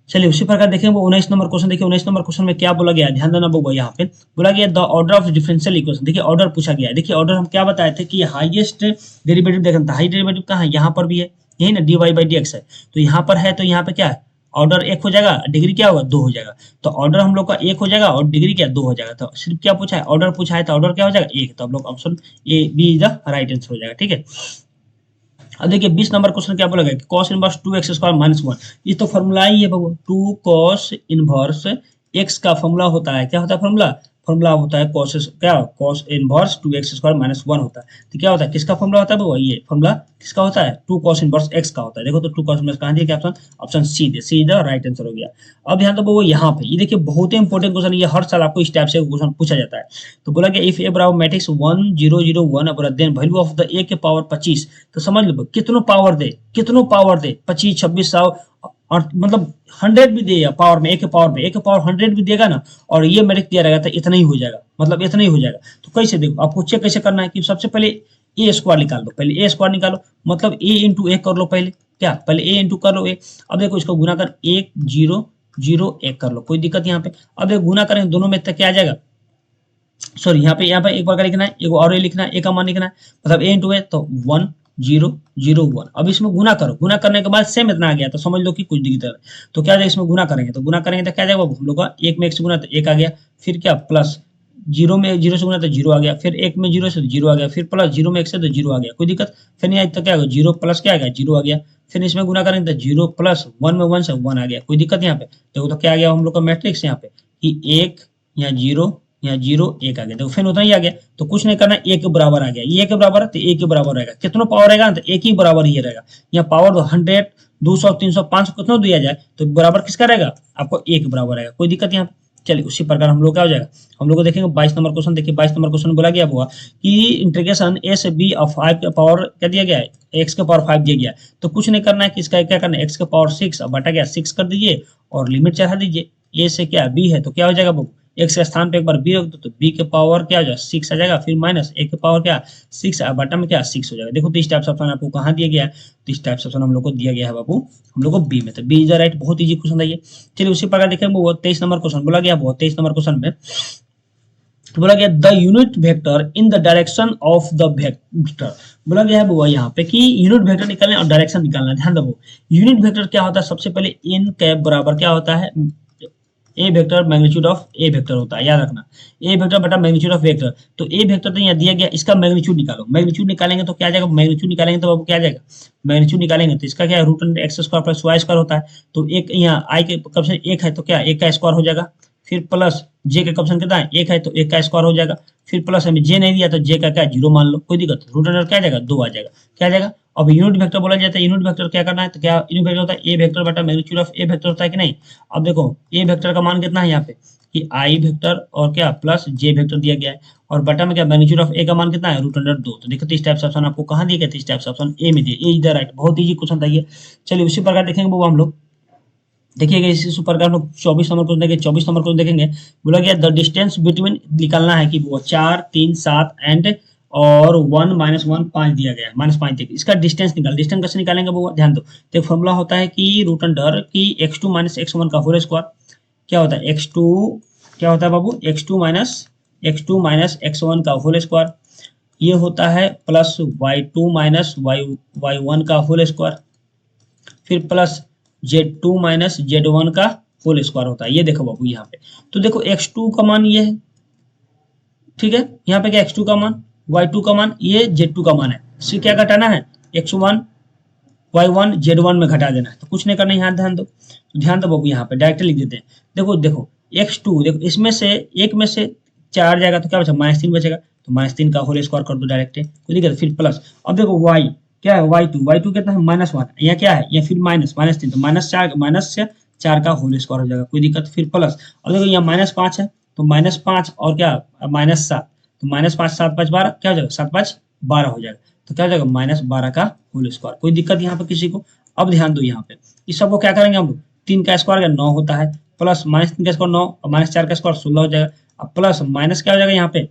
चलिए उसी प्रकार देखें वो 19 नंबर क्वेश्चन देखिए, 19 नंबर क्वेश्चन में क्या बोला गया, ध्यान देना वो यहाँ पे बोला गया the order of differential equation, देखिए ऑर्डर पूछा गया है। देखिए ऑर्डर हम क्या बताए थे कि हाईएस्ट डेरिवेटिव देखना था, हाई डेरिवेटिव कहाँ है, यहाँ पर भी है, यही ना dy बाई डी एक्स है, तो यहाँ पर है, तो यहाँ पे क्या है ऑर्डर 1 हो जाएगा, डिग्री क्या होगा 2 हो जाएगा, तो ऑर्डर हम लोग का 1 हो जाएगा और डिग्री क्या 2 हो जाएगा, तो सिर्फ क्या पूछा है ऑर्डर पूछा है, तो ऑर्डर क्या हो जाएगा 1, तो आप लोग option A B is the right answer हो जाएगा। ठीक है, अब देखिए 20 नंबर क्वेश्चन क्या बोला गया, cos inverse 2x square minus 1, ये तो फॉर्मूला ही है बाबू, 2 cos इनवर्स x का फॉर्मूला होता है, क्या होता है फॉर्मूला, फॉर्मूला होता है cos inverse 2x square minus 1 होता है, तो क्या होता है किसका फॉर्मूला होता है बाबू, ये फॉर्मूला किसका होता है 2 cos इनवर्स x का होता है। देखो तो 2 cos इनवर्स कहाँ दिया गया, ऑप्शन सी दे, सी द राइट आंसर हो गया। अब ध्यान दो बाबू यहाँ पे, ये देखिए बहुत ही इंपॉर्टेंट क्वेश्चन, ये हर साल आपको इस टाइप से क्वेश्चन पूछा जाता है। तो बोला गया इफ ए बराबर मैट्रिक्स 1 0 0 1 और then value of the A के पावर 25, तो समझ लो कितनों पावर दे 25 26 100 और मतलब 100 भी दे या पावर में, ए के पावर 100 भी देगा ना, और ये मैट्रिक्स दिया रहेगा तो इतना ही हो जाएगा, मतलब इतना ही हो जाएगा। तो कैसे देखो आपको चेक कैसे करना है कि सबसे पहले ए स्क्वायर निकाल लो, पहले ए स्क्वायर निकालो, मतलब ए इंटू ए कर लो पहले, क्या पहले ए इंटू कर लो ए, अब देखो इसको गुना कर 1 0 0 1 कर लो, कोई दिक्कत यहाँ पे। अब देखो गुना करेंगे दोनों में तक क्या आ जाएगा, सॉरी यहाँ पे एक बार का लिखना है, एक और ए लिखना है, ए का मान लिखना है, मतलब ए इंटू ए तो 1 0 0 1। अब इसमें गुना करो, गुना करने के बाद सेम इतना आ गया तो समझ लो कि कुछ दिक्कत है, तो क्या जाएगा इसमें गुना करेंगे, तो गुना करेंगे तो क्या जाएगा हम लोग का 1 में 1 से गुना तो 1 आ गया, फिर क्या प्लस 0 में 0 से गुना तो 0 आ गया, फिर 1 में 0 से तो 0 आ गया, फिर प्लस 0 में 1 से तो 0 आ गया, कोई दिक्कत, फिर यहाँ तक क्या होगा 0 प्लस क्या आ गया 0 आ गया, फिर इसमें गुना करेंगे तो 0 प्लस 1 में 1 से 1 आ गया, कोई दिक्कत यहाँ पे। देखो तो क्या आ गया हम लोग का मैट्रिक्स यहाँ पे कि 1 यहाँ 0 यहाँ 0 1 आ गया, देखो फिर उतना ही आ गया, तो कुछ नहीं करना, ए के बराबर आ गया, ये के बराबर है तो ए के बराबर रहेगा, कितना पावर रहेगा तो एक ही बराबर ही रहेगा, यहाँ पावर 100 200 300 500 कितना दिया जाए तो बराबर किसका रहेगा आपको ए के बराबर रहेगा, कोई दिक्कत यहाँ पे। चलिए उसी प्रकार हम लोग क्या हो जाएगा, हम लोग को देखेंगे 22 नंबर क्वेश्चन, देखिए 22 नंबर क्वेश्चन बोला गया हुआ कि इंटीग्रेशन ए से बी ऑफ 5 के पावर क्या दिया गया है, एक्स के पावर 5 दिया गया है, तो कुछ नहीं करना है कि इसका क्या करना है, एक्स के पावर 6 अब बटा गया 6 कर दीजिए और लिमिट चढ़ा दीजिए, ए से क्या बी है तो क्या हो जाएगा वो एक्स के स्थान पे एक बार बी रख दो तो बी के पावर क्या हो जाएगा 6 आ जाएगा, फिर माइनस ए के पावर क्या 6 बटा में क्या 6 हो जाएगा। देखो तो इस टाइप से ऑप्शन आपको कहाँ दिया गया है, तो इस टाइप से ऑप्शन हम लोग को दिया गया है बाबू हम लोग को बी में, तो बी इज द राइट, बहुत ईजी क्वेश्चन है ये। चलिए उसी प्रकार देखें वो 23 नंबर क्वेश्चन बोला गया, वो 23 नंबर क्वेश्चन में बोला गया the unit vector in the direction of the vector, बोला गया है वो यहाँ पे कि यूनिट वेक्टर निकालना और डायरेक्शन निकालना। ध्यान दो यूनिट वेक्टर क्या होता है, सबसे पहले इन कैप बराबर क्या होता है a vector magnitude of a vector होता है, याद रखना ए वेक्टर बटा मैग्नीट्यूड ऑफ वेक्टर, तो ए वेक्टर तो यहाँ दिया गया, इसका मैग्नीट्यूड निकालो, मैग्नीट्यूड निकालेंगे तो क्या जाएगा, मैग्नीट्यूड निकालेंगे तो क्या जाएगा, मैग्नीट्यूड निकालेंगे तो इसका क्या है root under x square plus y square होता है, तो एक यहाँ आई के कॉम्पोनेंट 1 है तो क्या 1 का स्क्वायर हो जाएगा, फिर प्लस जे का कॉम्पोनेंट कितना है 1 है तो 1 का स्क्वायर हो जाएगा, फिर प्लस हमें जे नहीं दिया तो जे का क्या 0 मान लो, कोई दिक्कत, रूट अंडर क्या जाएगा 2 आ जाएगा, क्या जाएगा। अब यूनिट वेक्टर बोला जाता है, यूनिट वेक्टर क्या करना है, तो क्या यूनिट वेक्टर होता है ए वेक्टर बटा मैग्नीट्यूड ऑफ ए वेक्टर होता है कि नहीं। अब देखो ए वेक्टर का मान कितना है यहाँ पे कि आई वेक्टर और क्या प्लस जे वेक्टर दिया गया है, और बटा में क्या मैग्नीट्यूड ऑफ ए का मान कितना है रूट अंडर 2, तो देखो तो इस टाइप से ऑप्शन आपको कहाँ दिया गया था, इस टाइप से ऑप्शन ए में दिया, ए इज द राइट, बहुत ईजी क्वेश्चन था ये। चलिए उसी प्रकार देखेंगे वो हम लोग, देखिएगा इसी प्रकार हम लोग 24 नंबर को देखेंगे, 24 नंबर को देखेंगे बोला गया द डिस्टेंस बिटवीन निकालना है कि वो 4 3 7 एंड और 1 -1 5 दिया गया है, -5 देखिए इसका डिस्टेंस डिस्टेंस कैसे निकालेंगे वो ध्यान दो। तो एक फॉर्मूला होता है कि रूट अंडर की x2 - x1 का होल स्क्वायर क्या होता है, x2 क्या होता है बाबू, x2 - x1 का होल स्क्वायर, ये होता है प्लस y2 - y1 का होल स्क्वायर, फिर प्लस z2 - z1 का होल स्क्वायर होता है। ये देखो बाबू यहाँ पे, तो देखो x2 का मान ये है, ठीक है, यहाँ पे क्या x2 का मान, y2 का मान, ये z2 का मान है, इससे क्या घटाना है, x1 y1 z1 में घटा देना है, तो कुछ नहीं करना है, यहाँ ध्यान दो। तो ध्यान दो बाबू, यहाँ पे डायरेक्ट लिख देते हैं। देखो देखो x2 देखो इसमें से एक में से 4 जाएगा तो क्या बचा, -3 बचेगा, तो -3 का होल स्क्वायर कर दो डायरेक्ट, कोई दिक्कत, फिर प्लस। अब देखो y क्या है, y2 कितना है, -1, यहाँ क्या है, ये फिर -3, तो -4 का होल स्क्वायर हो जाएगा, कोई दिक्कत, फिर प्लस। अब देखो यहाँ -5 है, तो -5 और क्या -7, तो -5 7 5 12 क्या हो जाएगा, 7 5 12 हो जाएगा, तो क्या हो जाएगा -12 का होल स्क्वायर, कोई दिक्कत यहाँ पे किसी को। अब ध्यान दो यहाँ पे, इस सबको क्या करेंगे हम लोग, 3 का स्क्वायर 9 होता है, प्लस -3 का स्क्वायर 9 और -4 का स्क्वायर 16 हो जाएगा, अब प्लस माइनस क्या हो जाएगा यहाँ पे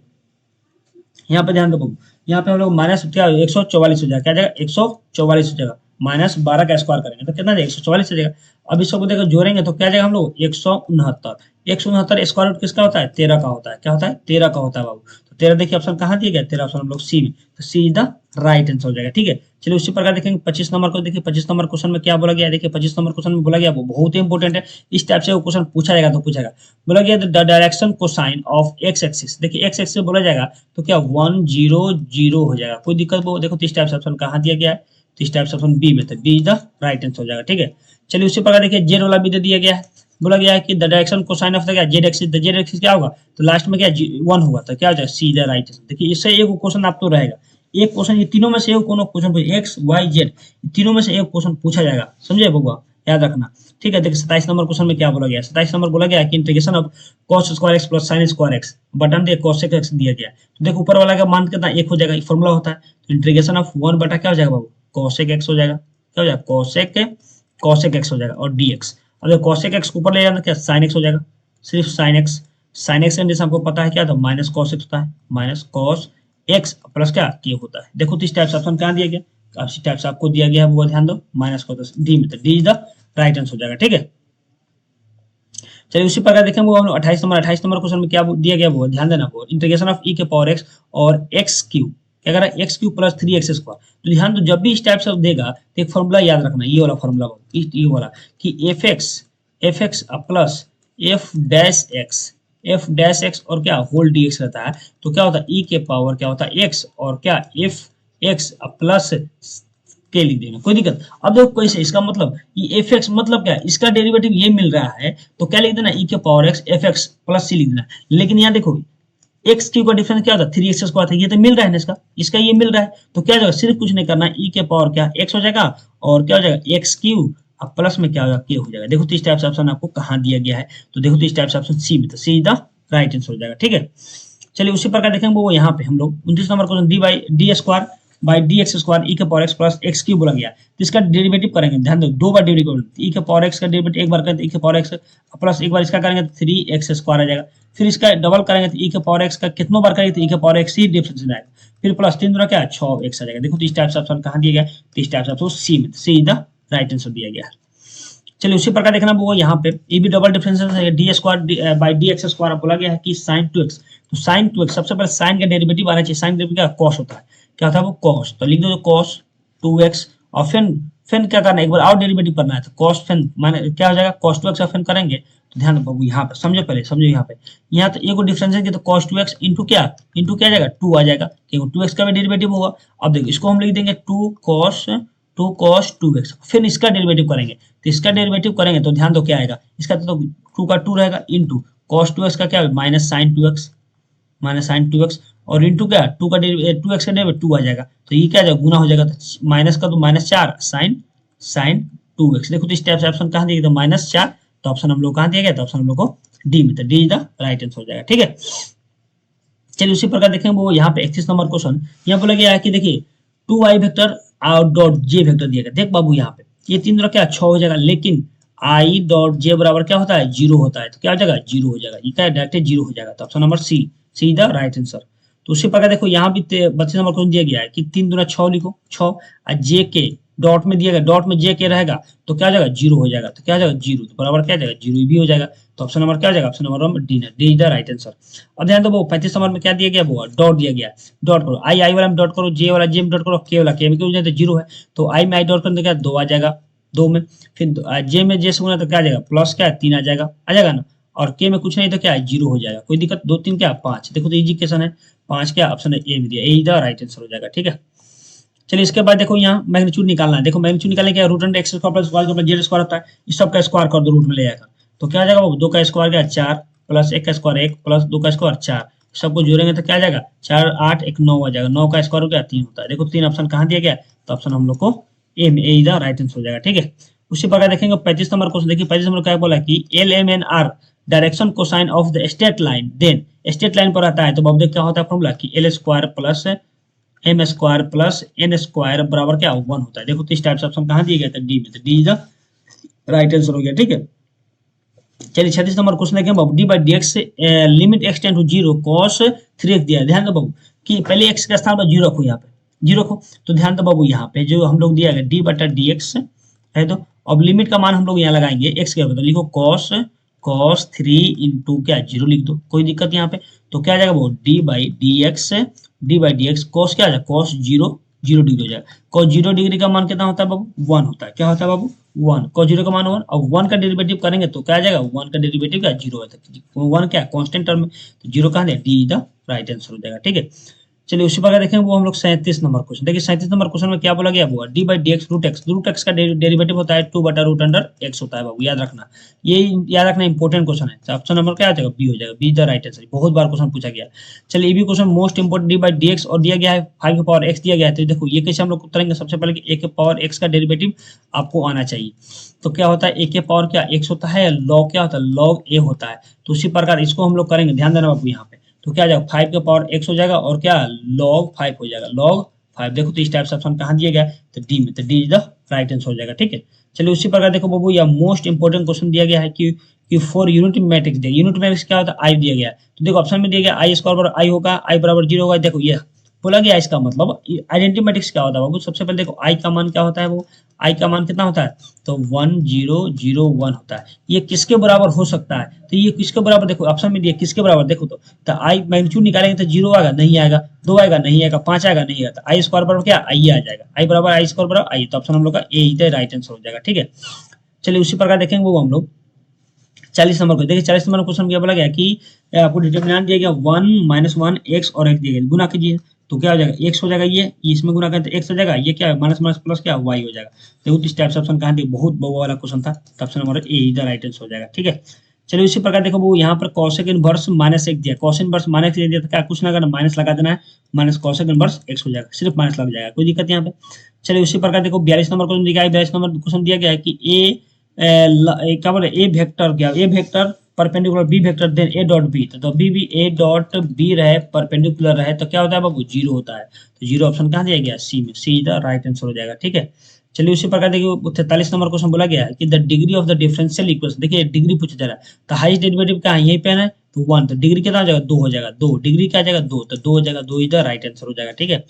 ध्यान दो, यहाँ पे हम लोग माइनस क्या 144 हो जाएगा, क्या जाएगा 144 हो जाएगा, -12 का स्क्वायर करेंगे तो कितना जाएगा 144 हो जाएगा। अब इस सबको देखो जोड़ेंगे तो क्या जाएगा हम लोग 169 स्क्वायर रूट किसका होता है, 13 का होता है, क्या होता है 13 का होता है बाबू। तो 13 देखिए ऑप्शन कहाँ दिया गया, 13 ऑप्शन हम लोग सी में, तो सी इज द राइट आंसर हो जाएगा, ठीक है। चलिए उसी प्रकार देखेंगे 25 नंबर को, देखिए 25 नंबर क्वेश्चन में क्या बोला गया है, देखिए 25 नंबर क्वेश्चन में बोला गया वो बहुत ही इंपॉर्टेंट है, इस टाइप से वो क्वेश्चन पूछा जाएगा तो पूछेगा, बोला गया the direction cosine of x axis, देखिए एक्स एक्सिस बोला जाएगा तो क्या 1 0 0 हो जाएगा, कोई दिक्कत वो देखो, इस टाइप से ऑप्शन कहाँ दिया गया है, तो इस टाइप से ऑप्शन बी में, तो B is the right answer हो जाएगा, ठीक है। चलिए उसी प्रकार देखिए जेड वाला भी दे दिया गया है, बोला गया है कि the direction cosine of the क्या z axis, the z axis क्या होगा, तो लास्ट में क्या 1 होगा, तो क्या हो जाएगा सी द राइट आंसर। देखिए इससे एक क्वेश्चन आप तो रहेगा, एक क्वेश्चन, ये तीनों में से एक कोनो क्वेश्चन एक्स वाई जेड तीनों में से एक क्वेश्चन पूछा जाएगा, समझे बबुआ, याद रखना, ठीक है। देखिए 27 नंबर क्वेश्चन में क्या बोला गया, 27 नंबर बोला गया कि integration of cos square x plus sin square x, button they cosec x दिया गया है, तो देखो ऊपर वाला का मान कितना 1 हो जाएगा, एक फॉर्मूला होता है, तो इंटीग्रेशन ऑफ 1 बटा क्या हो जाएगा बाबू, cosec एक्स हो जाएगा, क्या हो जाएगा cosec एक्स हो जाएगा, और dx, अब देखो cosec एक्स को ऊपर ले जाना क्या sin एक्स हो जाएगा, सिर्फ sin एक्स का जैसे हमको पता है क्या था, माइनस cos एक्स होता है, माइनस cos एक्स प्लस क्या के होता है। देखो तो इस टाइप से ऑप्शन कहाँ दिया गया, इस टाइप से आपको दिया गया है वो ध्यान दो, माइनस को डी में, तो d is the right answer हो जाएगा, ठीक है। चलिए उसी प्रकार देखें वो हम लोग 28 नंबर क्वेश्चन में क्या दिया गया वो ध्यान देना, वो इंटीग्रेशन ऑफ ई के पावर एक्स और एक्स क्यू, क्या कह रहा है x Q plus 3x square, तो ध्यान दो जब भी इस टाइप से देगा तो एक फॉर्मूला याद रखना, ये वाला फॉर्मूला ये वाला कि F x plus F dash x और क्या होल डी एक्स रहता है, तो क्या होता है ई के पावर क्या होता है एक्स और क्या एफ एक्स प्लस के लिख देना, कोई दिक्कत। अब देखो कैसे, इसका मतलब ये एफ एक्स मतलब क्या है, इसका डेरिवेटिव ये मिल रहा है तो क्या लिख देना, ई के power x f x plus c लिख देना, लेकिन यहाँ देखो एक्स क्यू का डिफरेंस क्या होता है 3x स्क्वायर था, ये तो मिल रहा है ना, इसका ये मिल रहा है, तो क्या हो जाएगा सिर्फ कुछ नहीं करना, ई के पावर क्या एक्स हो जाएगा और क्या हो जाएगा एक्स क्यू, अब प्लस में क्या होगा के हो जाएगा। देखो तो इस टाइप से ऑप्शन आपको कहाँ दिया गया है, तो देखो तो इस टाइप से ऑप्शन सी में, तो सी इज द राइट आंसर हो जाएगा, ठीक है। चलिए उसी प्रकार देखेंगे वो यहाँ पे हम लोग 29 number question d by d square by D x square e के power x plus x q बोला गया, तो इसका डेरिवेटिव करेंगे, ध्यान दो 2 बार डेरिवेटिव, ई के पावर एक्स का डेरिवेटिव एक बार करेंगे तो ई के पावर एक्स प्लस एक बार इसका करेंगे तो 3x स्क्वायर आ जाएगा, फिर इसका डबल करेंगे तो ई के पावर एक्स का कितनों बार करेंगे तो ई के पावर एक्स ही डिफरेंस आ जाएगा, फिर प्लस 3 दूना क्या 6x आ जाएगा। देखो तो इस टाइप से ऑप्शन कहाँ दिया गया, तो इस टाइप से ऑप्शन सी में, सी द राइट आंसर दिया गया है। चलिए उसी प्रकार देखना वो यहाँ पे ये भी डबल डिफरेंस है, D square by D x square बोला गया है कि साइन 2x, तो साइन 2x सबसे पहले साइन का डेरिवेटिव आना चाहिए, साइन डेरिवेटिव क्या कॉस होता है, क्या था वो कॉस, तो लिख दो कॉस 2x और फिर क्या करना है एक बार और डेरिवेटिव करना है, तो कॉस फिर माने क्या हो जाएगा cos 2x और फिर करेंगे, तो ध्यान रखो यहाँ पे समझो, पहले समझो यहाँ तो एक डिफरेंस है कि तो cos 2x इंटू क्या आ जाएगा 2 आ जाएगा, क्योंकि 2x का भी डेरिवेटिव होगा। अब देखो इसको हम लिख देंगे 2 cos 2x, फिर इसका डेरिवेटिव करेंगे, तो इसका डेरिवेटिव करेंगे तो ध्यान दो क्या आएगा, इसका तो 2 का 2 रहेगा इंटू cos 2x का क्या माइनस साइन 2x और इंटू क्या 2 का 2x का डेरिवेटिव 2 आ जाएगा, तो ये क्या आ जाएगा गुना हो जाएगा, तो माइनस का तो -4 साइन 2x। देखो तो इस टाइप से ऑप्शन कहाँ दिया गया, -4, तो ऑप्शन हम लोग कहाँ दिया गया, तो ऑप्शन हम लोग को डी में, तो d is the right answer हो जाएगा, ठीक है। चलिए उसी प्रकार देखेंगे वो यहाँ पे 31 नंबर क्वेश्चन, यहाँ बोला गया है कि देखिए 2i वेक्टर और डॉट जे वेक्टर दिया गया, देख बाबू यहाँ पे ये 3 दूना क्या 6 हो जाएगा, लेकिन i डॉट जे बराबर क्या होता है 0 होता है, तो क्या हो जाएगा 0 हो जाएगा, ये क्या डायरेक्ट 0 हो जाएगा, तो option number C the right answer. तो उसी प्रकार देखो यहाँ भी 32 नंबर क्वेश्चन दिया गया है कि 3 दूना 6 लिखो 6 और जे के डॉट में दिया गया, डॉट में जे के रहेगा तो क्या हो जाएगा 0 हो जाएगा, तो क्या हो जाएगा 0, तो बराबर क्या हो जाएगा 0 भी हो जाएगा। तो ऑप्शन नंबर क्या हो जाएगा, ऑप्शन नंबर डी ना, D is the right answer. अब ध्यान दो वो 35 नंबर में क्या दिया गया, वो डॉट दिया गया, डॉट करो, आई आई वाला में डॉट करो, जे वाला जे में डॉट करो, के वाला के में क्यों जाए तो 0 है, तो आई में आई डॉट करने का 2 आ जाएगा, 2 में फिर जे में जे से गुना तो क्या आ जाएगा प्लस क्या 3 आ जाएगा ना, और के में कुछ नहीं तो क्या है 0 हो जाएगा, कोई दिक्कत, 2 3 क्या 5, देखो तो इजी क्वेश्चन है, 5 क्या ऑप्शन है ए में दिया, ए इज द राइट आंसर हो जाएगा। ठीक है, चलिए इसके बाद देखो यहाँ मैग्नीट्यूड निकालना है, देखो मैग्नीट्यूड निकालने क्या root under x square plus y plus z square होता है, इस सब का स्क्वायर कर दो रूट में ले जाकर, तो क्या आ जाएगा वो 2 का स्क्वायर क्या 4 प्लस 1 का स्क्वायर 1 प्लस 2 का स्क्वायर 4, सबको जोड़ेंगे तो क्या आ जाएगा 4 8 1 9 आ जाएगा, 9 का स्क्वायर हो गया 3 होता है, देखो 3 ऑप्शन कहाँ दिया गया, तो ऑप्शन हम लोग को ए में, ए इज द राइट आंसर हो जाएगा। ठीक है, उसी प्रकार देखेंगे 35 नंबर क्वेश्चन, देखिए 35 नंबर क्या बोला कि L M N are direction cosine of the straight line, then straight line पर आता है तो अब देख क्या होता है फॉर्मूला कि L square plus M square plus N square बराबर क्या 1 होता है, देखो तो इस टाइप से ऑप्शन कहाँ दिया गया था डी में, तो d is the right answer हो गया। ठीक है, चलिए 36 नंबर क्वेश्चन देखें बाबू, d by D x limit x tend to 0 cos 3x दिया है, ध्यान दो बाबू कि पहले x के स्थान पर 0 रखो, यहाँ पे 0 रखो, तो ध्यान दो बाबू यहाँ पे जो हम लोग दिया गया डी बटा डी एक्स है, तो अब लिमिट का मान हम लोग यहाँ लगाएंगे x के बदले, लिखो कॉस कॉस 3 इंटू क्या 0 लिख दो, कोई दिक्कत यहाँ पे, तो क्या आ जाएगा वो D by D x cos क्या आ जाएगा कॉस 0 0 डिग्री हो जाएगा, कॉस 0 डिग्री का मान कितना होता है बाबू 1 होता है, क्या होता है बाबू 1, कॉस 0 का मान 1, अब 1 का डेरिवेटिव करेंगे तो क्या आ जाएगा 1 का डेरिवेटिव क्या 0 है, 1 क्या कांस्टेंट टर्म में, तो 0 कहाँ दिया D is the right answer हो जाएगा। ठीक है, चलिए उसी प्रकार देखेंगे वो हम लोग 37 नंबर क्वेश्चन, देखिए 37 नंबर क्वेश्चन में क्या बोला गया वो D by D x root x का डेरिवेटिव होता है 2 बटा रूट अंडर एक्स होता है बाबू, याद रखना, ये याद रखना इंपॉर्टेंट क्वेश्चन है, ऑप्शन नंबर क्या आ जाएगा बी हो जाएगा, बी द राइट आंसर, बहुत बार क्वेश्चन पूछा गया। चलिए ये भी question most important, D by D x और दिया गया है 5 की पावर एक्स दिया गया है, तो देखो ये कैसे हम लोग उतरेंगे, सबसे पहले ए के पावर एक्स का डेरिवेटिव आपको आना चाहिए, तो क्या होता है ए के पावर क्या एक्स होता है, लॉग क्या होता है लॉग ए होता है, तो उसी प्रकार इसको हम लोग करेंगे, ध्यान देना बाबू यहाँ पे, तो क्या आ जाएगा 5 के पावर x हो जाएगा और क्या log 5 हो जाएगा, log 5, देखो तो इस टाइप से ऑप्शन कहाँ दिया गया तो डी में, तो d is the right answer हो जाएगा। ठीक है, चलिए उसी प्रकार देखो बाबू यह मोस्ट इंपोर्टेंट क्वेश्चन दिया गया है कि फॉर यूनिट मैट्रिक्स दिया, यूनिट मैट्रिक्स क्या होता है आई दिया गया है, तो देखो ऑप्शन में दिया गया आई स्क्वायर बराबर आई होगा, आई बराबर 0 होगा, देखो ये बोला गया इसका मतलब आइडेंटिटी मैट्रिक्स क्या होता है बाबू, सबसे पहले देखो आई का मान क्या होता है, वो आई का मान कितना होता है तो 1 0 0 1 होता है, ये किसके बराबर हो सकता है, तो ये किसके बराबर देखो ऑप्शन में दिया किसके बराबर, देखो तो आई मैग्नीट्यूड निकालेंगे तो 0 आएगा नहीं आएगा, 2 आएगा नहीं आएगा, 5 आएगा नहीं आएगा, आई स्क्वायर बराबर क्या आई आ जाएगा, आई बराबर आई स्क्वायर बराबर आई, तो ऑप्शन हम लोग का ए इज द राइट आंसर हो जाएगा। ठीक है, चलिए उसी प्रकार देखेंगे वो हम लोग 40 नंबर को, देखिए 40 नंबर क्वेश्चन क्या बोला गया कि आपको डिटरमिनेंट दिया गया 1 - 1 x और x दिया गया, गुना कीजिए तो क्या हो जाएगा x हो जाएगा, ये इसमें गुना करें तो x हो जाएगा, ये क्या है माइनस माइनस प्लस क्या y हो जाएगा, देखो इस टाइप से ऑप्शन कहाँ दिया, बहुत बहु वाला क्वेश्चन था, तो option number A is the right answer हो जाएगा। ठीक है, चलिए उसी प्रकार देखो वो यहाँ पर कॉसेक इनवर्स -1 दिया, कॉसेक इनवर्स -1 दिया तो क्या कुछ ना करना माइनस लगा देना है, माइनस कॉसेक इनवर्स x हो जाएगा, सिर्फ माइनस लग जाएगा, कोई दिक्कत यहाँ पे। चलिए उसी प्रकार देखो 42 नंबर क्वेश्चन दिया है, 42 नंबर क्वेश्चन दिया गया है कि क्या बोले ए वेक्टर क्या, a vector perpendicular b vector then a dot b, तो b b a dot b रहे परपेंडिकुलर रहे तो क्या होता है बाबू 0 होता है, तो 0 ऑप्शन कहाँ दिया गया सी में, सी द राइट आंसर हो जाएगा। ठीक है, चलिए उसी प्रकार देखिए 43 नंबर क्वेश्चन बोला गया है कि the degree of the differential equation, देखिए डिग्री पूछा जा रहा है, तो हाईएस्ट डेरिवेटिव क्या है यहीं पे है तो 1, तो डिग्री कितना हो जाएगा 2 हो जाएगा, 2 डिग्री क्या आ जाएगा 2, तो 2 हो जाएगा, 2 इज द राइट आंसर हो जाएगा। ठीक है,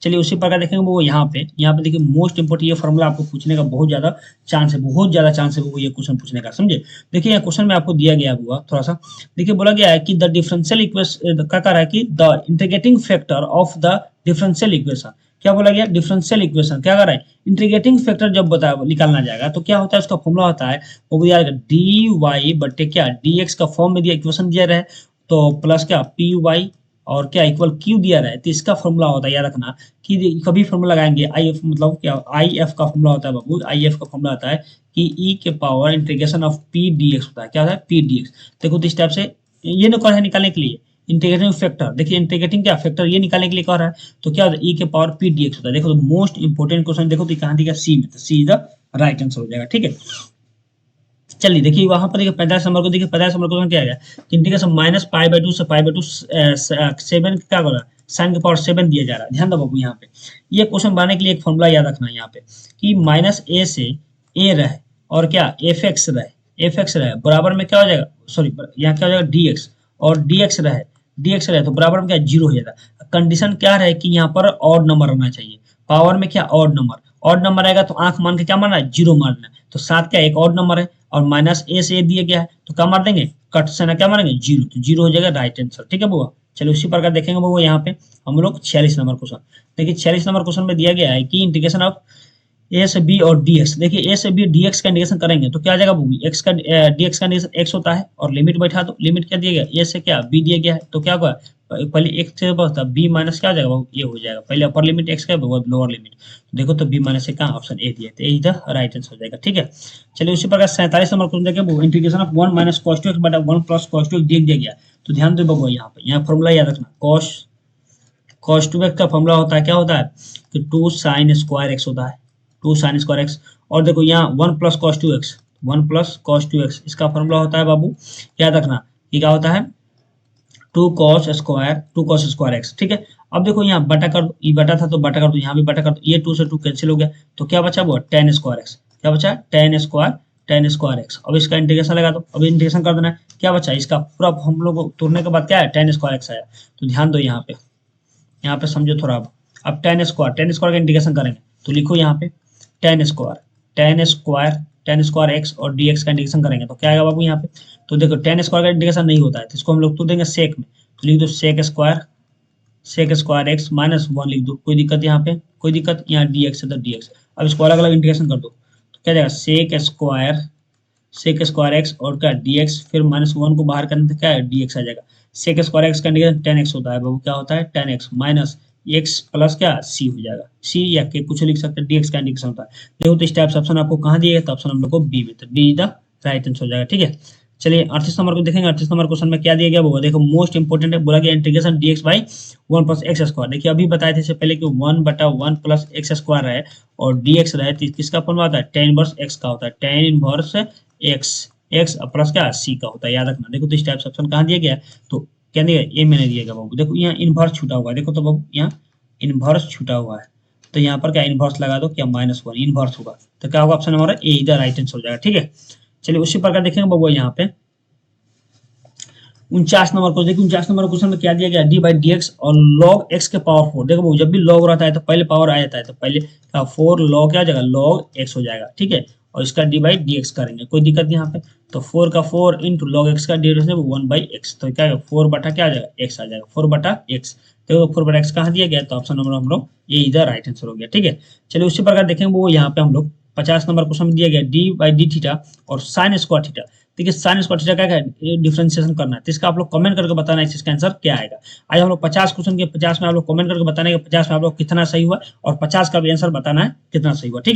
चलिए उसी प्रकार देखेंगे वो यहाँ पे देखिए मोस्ट इंपोर्टेंट ये फॉर्मूला आपको पूछने का बहुत ज्यादा चांस है, बहुत ज्यादा चांस है वो ये क्वेश्चन पूछने का, समझे। देखिए यहाँ क्वेश्चन में आपको दिया गया हुआ थोड़ा सा, देखिए बोला गया है कि द डिफरेंशियल इक्वेशन क्या कर रहा है कि the integrating factor of the differential equation, क्या बोला गया डिफरेंशियल इक्वेशन क्या कर रहा है इंटीग्रेटिंग फैक्टर जब बता निकालना जाएगा तो क्या होता है उसका फॉर्मूला होता है वो दिया डी वाई बटे क्या डी एक्स का फॉर्म में दिया इक्वेशन दिया रहे तो प्लस क्या पी वाई और क्या इक्वल क्यू दिया रहा है, तो इसका फॉर्मूला होता है याद रखना कि कभी फॉर्मूला लगाएंगे आई एफ मतलब क्या आई एफ का फॉर्मूला होता है बाबू, आई एफ का फॉर्मूला होता है कि ई के power integration of P D x होता है, क्या होता है पी डी एक्स, देखो तो इस टाइप से ये ना है निकालने के लिए इंटीग्रेटिंग फैक्टर, देखिए इंटीग्रेटिंग क्या फैक्टर ये निकालने के लिए कह रहा है तो क्या होता है ई के पावर पी डी एक्स होता है, देखो तो मोस्ट इंपोर्टेंट क्वेश्चन देखो तो कहाँ दिया सी में, तो सी इज द राइट आंसर हो जाएगा। ठीक है, चलिए देखिए वहां पर देखिए 45 नंबर को देखिए 45 नंबर क्वेश्चन क्या है इंटीग्रेशन -π/2 से π/2 7 क्या कर रहा है sin के पावर 7 दिया जा रहा है, ध्यान दो बाबू यहाँ पे ये क्वेश्चन बनाने के लिए एक फॉर्मूला याद रखना है यहाँ पे कि -a से a रहे और क्या f(x) रहे बराबर में क्या हो जाएगा सॉरी यहाँ क्या हो जाएगा dx और dx रहे dx रहे तो बराबर में क्या जीरो हो जाएगा। कंडीशन क्या रहे कि यहाँ पर ऑड नंबर आना चाहिए, पावर में क्या ऑड नंबर, ऑड नंबर आएगा तो आंख मान के क्या मारना है, जीरो मारना है। तो 7 क्या एक ऑड नंबर है और माइनस ए से ए दिया गया है तो क्या मार देंगे, कट से ना क्या मारेंगे जीरो, तो जीरो हो जाएगा राइट आंसर। ठीक है बुआ, चलिए उसी प्रकार देखेंगे बुआ यहाँ पे हम लोग 46 नंबर क्वेश्चन। देखिए 46 नंबर क्वेश्चन में दिया गया है कि इंटीग्रेशन ऑफ ए से बी और डीएक्स। देखिए ए से बी डीएक्स का इंटीग्रेशन करेंगे तो क्या आ जाएगा बूगी, एक्स का डीएक्स का इंटीग्रेशन एक्स होता है और लिमिट बैठा दो, लिमिट क्या दिया गया, ए से क्या बी दिया गया है तो क्या होगा, पहले एक्स से होता है बी माइनस क्या आ जाएगा ये हो जाएगा, पहले अपर लिमिट एक्स का लोअर लिमिट, तो देखो तो बी माइनस से कहाँ ऑप्शन ए दिया है, तो ए इधर राइट आंसर हो जाएगा। ठीक है, चलिए उसी प्रकार 47 नंबर क्वेश्चन देखिए, integration of 1 minus cos 2x बटा 1 प्लस cos 2x दिया गया। तो ध्यान दो बाबू यहाँ पे, यहाँ फॉर्मूला याद रखना, cos 2x का फॉर्मूला होता है क्या होता है कि 2 sin स्क्वायर एक्स होता है, 2 sin स्क्वायर एक्स। और देखो यहाँ 1 plus cos 2x, 1 plus cos 2x इसका फॉर्मूला होता है बाबू, याद रखना कि क्या होता है 2 cos स्क्वायर एक्स। ठीक है, अब देखो यहाँ बटा कर दो, ये बटा था तो बटा कर दो, यहाँ भी बटा कर दो, ये 2 से 2 कैंसिल हो गया तो क्या बचा वो tan स्क्वायर एक्स, क्या बचा tan स्क्वायर एक्स। अब इसका इंटीग्रेशन लगा दो, अब इंटीग्रेशन कर देना है, क्या बचा इसका पूरा हम लोग तोड़ने के बाद क्या है tan स्क्वायर एक्स आया। तो ध्यान दो यहाँ पे, यहाँ पे समझो थोड़ा। अब tan स्क्वायर का इंटीग्रेशन करेंगे तो लिखो यहाँ पे tan स्क्वायर एक्स और dx का इंटीग्रेशन करेंगे तो क्या आएगा बाबू यहाँ पे। तो देखो tan स्क्वायर का इंटीग्रेशन नहीं होता है तो इसको हम लोग तो देंगे सेक में, तो लिख दो सेक स्क्वायर एक्स माइनस 1 लिख दो, कोई दिक्कत यहाँ पे, कोई दिक्कत, यहाँ dx है तो dx। अब इसको अलग अलग इंटीग्रेशन कर दो तो क्या जाएगा सेक स्क्वायर एक्स और क्या dx, फिर माइनस 1 को बाहर करने से क्या है dx आ जाएगा। सेक स्क्वायर एक्स का इंटीग्रेशन tan x होता है बाबू, क्या होता है tan x minus x plus क्या c हो जाएगा, c या के कुछ लिख सकते हैं, dx का इंटीग्रेशन होता है। देखो तो इस टाइप से ऑप्शन आपको कहाँ दिए तो ऑप्शन हम लोग को बी में, तो d is the right answer हो जाएगा। ठीक है, चलिए 38 नंबर को देखेंगे। 38 नंबर क्वेश्चन में क्या दिया गया वो देखो, मोस्ट इंपोर्टेंट है, बोला गया integration dx by 1 plus x square. देखिए अभी बताए थे इससे पहले कि 1 बटा 1 प्लस एक्स स्क्वायर है और dx रहे तो किसका फॉर्मूला होता है tan इनवर्स x का होता है, tan इनवर्स x प्लस क्या c का होता है, याद रखना। देखो तो इस टाइप से ऑप्शन कहाँ दिया गया तो क्या दिया ए मैंने दिया गया बाबू, देखो यहाँ इनवर्स छूटा हुआ है, देखो तो बाबू यहाँ इनवर्स छूटा हुआ है तो यहाँ पर क्या इनवर्स लगा दो, क्या -1 इनवर्स होगा तो क्या होगा ऑप्शन हमारा ए इधर राइट आंसर हो जाएगा। ठीक है, चलिए उसी प्रकार देखेंगे बाबू यहाँ पे 49 नंबर को देखिए। 49 नंबर क्वेश्चन में क्या दिया गया, डी बाई डी एक्स और लॉग एक्स के पावर 4। देखो बाबू जब भी लॉग रहता है तो पहले पावर आ जाता है तो पहले क्या 4 लॉग क्या हो जाएगा लॉग एक्स हो जाएगा। ठीक है, और इसका डी बाई डी एक्स करेंगे, कोई दिक्कत नहीं यहाँ पे। तो 4 का 4 इंटू लॉग एक्स का डिविजन 1 बाई एक्स, तो क्या 4 बटा क्या आ जाएगा एक्स आ जाएगा, 4 बटा एक्स। देखो 4 बटा एक्स कहाँ दिया गया तो ऑप्शन नंबर हम लोग ये इधर राइट आंसर हो गया। ठीक है, चलिए उसी प्रकार देखेंगे वो यहाँ पे हम लोग 50 नंबर क्वेश्चन में दिया गया डी बाई डी थीटा और साइन स्क्वायर थीटा। देखिए साइन स्क्वायर थीटा क्या है डिफरेंशिएशन करना है तो इसका आप लोग कमेंट करके बताना है इसका आंसर क्या आएगा। आज हम लोग 50 क्वेश्चन के 50 में आप लोग कमेंट करके बताना है कि 50 में आप लोग कितना सही हुआ और 50 का भी आंसर बताना है कितना सही हुआ। ठीक है।